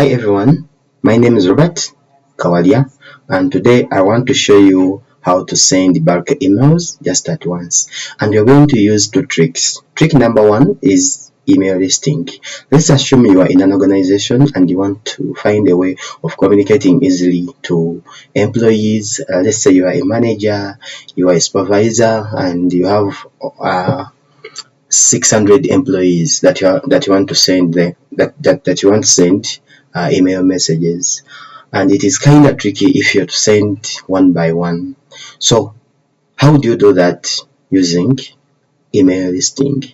Hi everyone, my name is Robert Kawalya, and today I want to show you how to send bulk emails just at once. And we're going to use two tricks. Trick number one is email listing. Let's assume you are in an organization and you want to find a way of communicating easily to employees. Let's say you are a manager, you are a supervisor, and you have 600 employees that you want to send email messages, and it is kind of tricky if you have to send one by one. So how do you do that using email listing?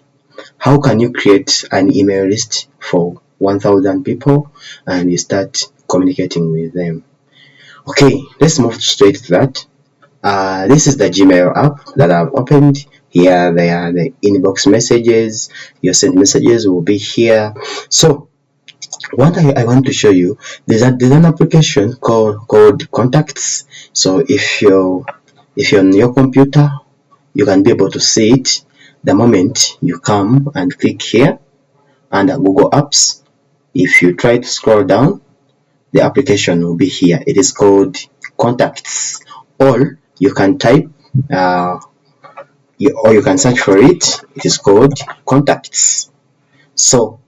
How can you create an email list for 1000 people and you start communicating with them? Okay, let's move straight to that. This is the Gmail app that I've opened. Here they are the inbox messages. Your sent messages will be here. So what I want to show you, there's an application called Contacts. So if you're on your computer, you can be able to see it the moment you come and click here under Google Apps. If you try to scroll down, the application will be here. It is called Contacts, or you can type or you can search for it. It is called Contacts. So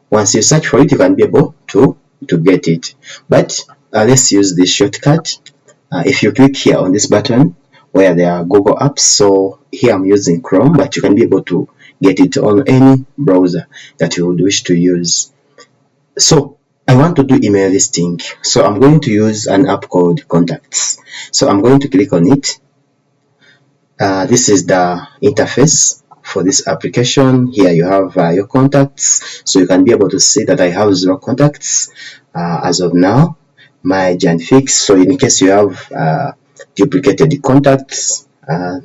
once you search for it, you can be able to get it. But let's use this shortcut. If you click here on this button where there are Google Apps, so here I'm using Chrome, but you can be able to get it on any browser that you would wish to use. So I want to do email listing, so I'm going to use an app called Contacts. So I'm going to click on it. This is the interface for this application. Here you have your contacts, so you can be able to see that I have 0 contacts as of now. Merge and fix, so in case you have duplicated contacts,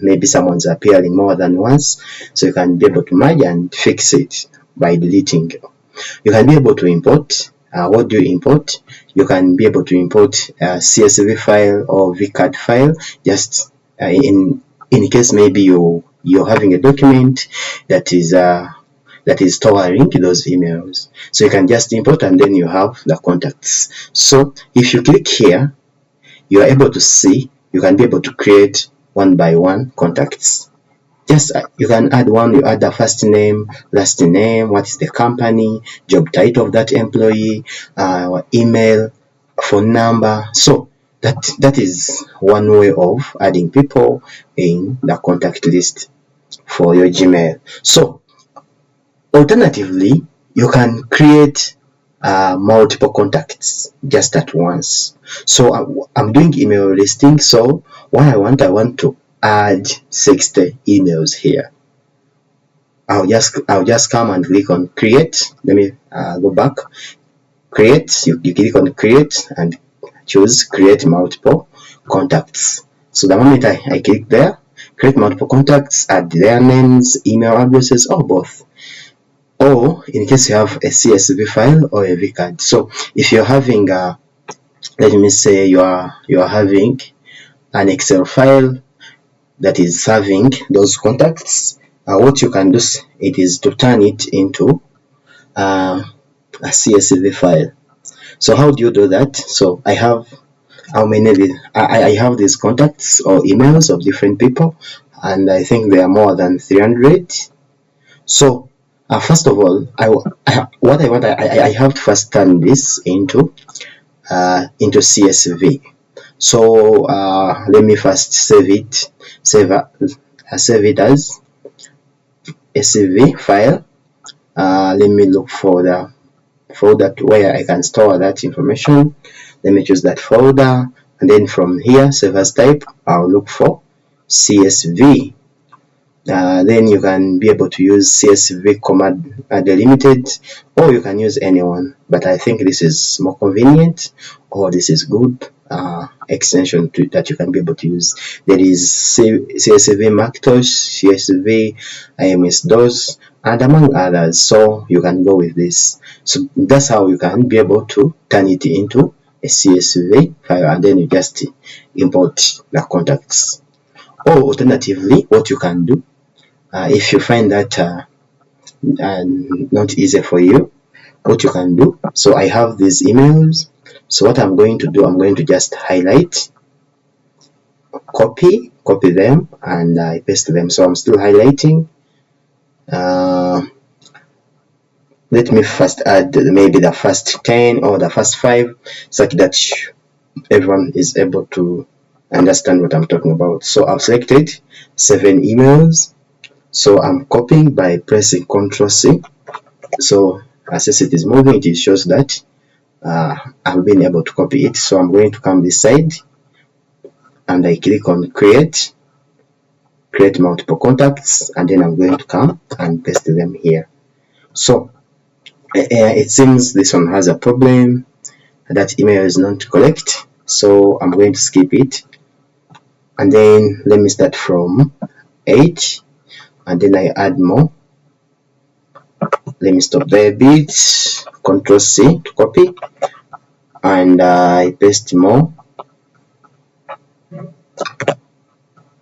maybe someone's appearing more than once, so you can be able to merge and fix it by deleting. You can be able to import. What do you import? You can be able to import a CSV file or VCAD file, just in case maybe you're having a document that is storing those emails. So you can just import and then you have the contacts. So if you click here, you are able to see, you can be able to create one by one contacts. Just you can add one, you add the first name, last name, what is the company, job title of that employee, email, phone number. So that is one way of adding people in the contact list for your Gmail. So alternatively, you can create multiple contacts just at once. So I'm doing email listing. So what I want to add 60 emails here. I'll just come and click on create. Let me go back. Create. You click on create and choose create multiple contacts. So the moment I click there, create multiple contacts, add their names, email addresses, or both. Or in case you have a CSV file or a VCAD. So if you're having let me say you are having an Excel file that is having those contacts, what you can do is to turn it into a CSV file. So how do you do that? So I have I have these contacts or emails of different people, and I think there are more than 300. So first of all, I have to first turn this into CSV. So let me first save it as a CV file. Let me look for the folder where I can store that information. Let me choose that folder, and then from here, save as type, I'll look for CSV. Then you can be able to use CSV command delimited, or you can use anyone, but I think this is more convenient, or this is good extension that you can be able to use. There is CSV Macintosh, CSV IMS-DOS, and among others, so you can go with this. So that's how you can be able to turn it into a CSV file, and then you just import the contacts. Or alternatively, what you can do, if you find that not easy for you, what you can do. So I have these emails. So what I'm going to do, I'm going to just highlight, copy them, and I paste them. So I'm still highlighting. Let me first add maybe the first 10 or the first 5, such that everyone is able to understand what I'm talking about. So I've selected 7 emails. So I'm copying by pressing Ctrl C. So as it is moving, it shows that I've been able to copy it. So I'm going to come this side and I click on create multiple contacts, and then I'm going to come and paste them here. So it seems this one has a problem, that email is not correct, so I'm going to skip it, and then let me start from 8, and then I add more. Let me stop there a bit, Ctrl C to copy, and I paste more.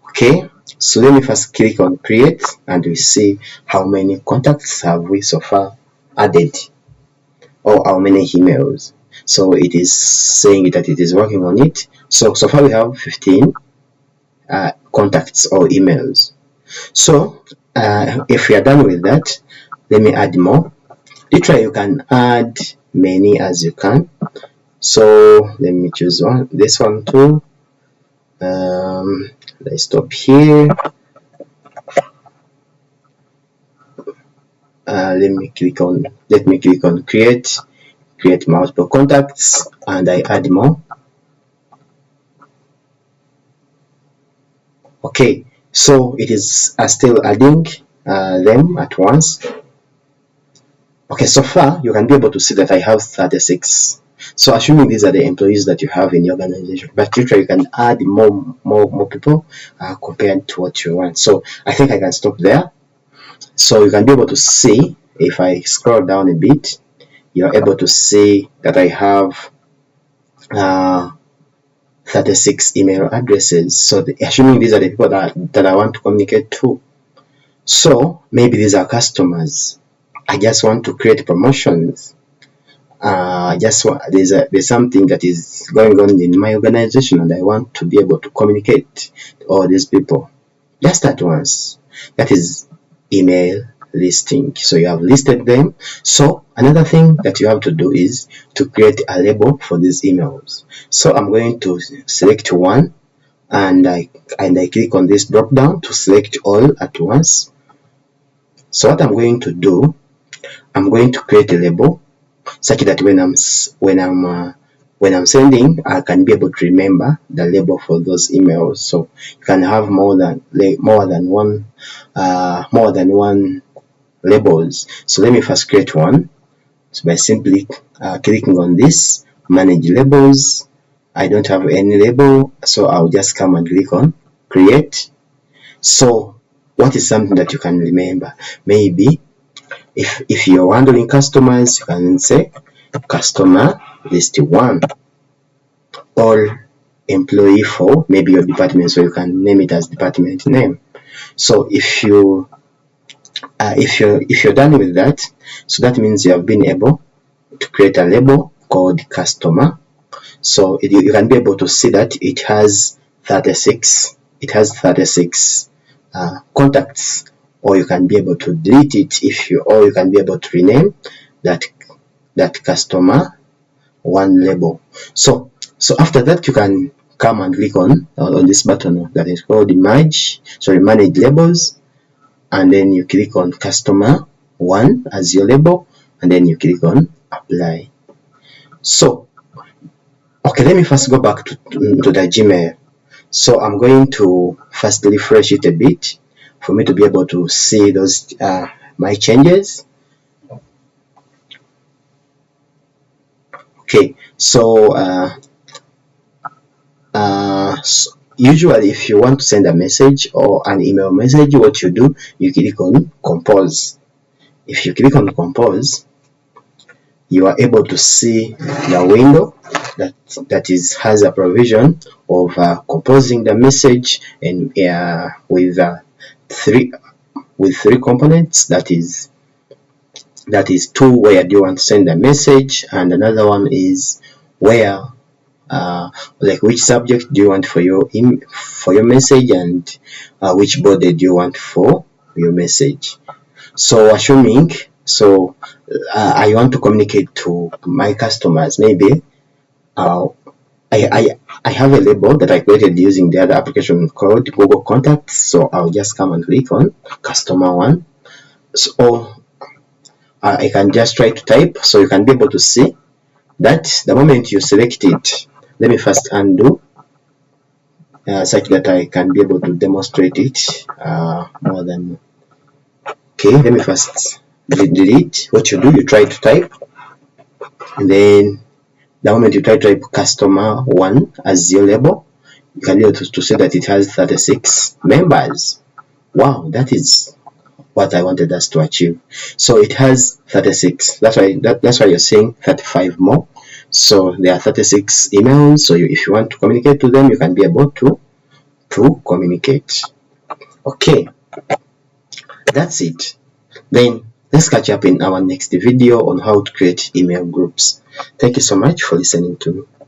Okay, so let me first click on create, and we see how many contacts have we so far added, or how many emails. So it is saying that it is working on it. So far we have 15 contacts or emails. So if we are done with that, let me add more. Literally you can add many as you can. So let me choose this one too. Let's stop here. Let me click on create multiple contacts, and I add more. Okay, so it is still adding them at once. Okay, so far you can be able to see that I have 36. So assuming these are the employees that you have in your organization, but literally you can add more people compared to what you want. So I think I can stop there. So you can be able to see, if I scroll down a bit, you're able to see that I have 36 email addresses. So assuming these are the people that I want to communicate to. So maybe these are customers. I just want to create promotions. There's something that is going on in my organization, and I want to be able to communicate to all these people just at once. That is email listing. So you have listed them. So another thing that you have to do is to create a label for these emails. So I'm going to select one, and I click on this drop down to select all at once. So what I'm going to do, I'm going to create a label such that when I'm sending, I can be able to remember the label for those emails. So you can have more than one labels. So let me first create one. So by simply clicking on this manage labels, I don't have any label, so I'll just come and click on create. So what is something that you can remember? Maybe if you're handling customers, you can say customer list 1, or employee 4, maybe your department, so you can name it as department name. So if you're done with that, so that means you have been able to create a label called customer. So you can be able to see that it has 36 contacts, or you can be able to delete it or you can be able to rename that customer 1 label. So after that, you can come and click on this button that is called manage labels, and then you click on customer 1 as your label, and then you click on apply. So okay, let me first go back to the Gmail. So I'm going to first refresh it a bit for me to be able to see those my changes. Okay, so usually if you want to send a message or an email message, what you do, you click on compose. If you click on compose, you are able to see the window that has a provision of composing the message, and with three components, that is That is two, where do you want to send a message, and another one is where like which subject do you want for your message, and which body do you want for your message. So assuming I want to communicate to my customers, maybe uh, I have a label that I created using the other application called Google Contacts. So I'll just come and click on customer one. So I can just try to type, so you can be able to see that the moment you select it. Let me first undo, such that I can be able to demonstrate it more than. Okay, let me first delete. What you do, you try to type, and then the moment you try to type customer one as your label, you can be able to see that it has 36 members. Wow, that is what I wanted us to achieve. So it has 36. That's why you're seeing 35 more. So there are 36 emails. So if you want to communicate to them, you can be able to communicate. Okay, that's it. Then let's catch up in our next video on how to create email groups. Thank you so much for listening to me.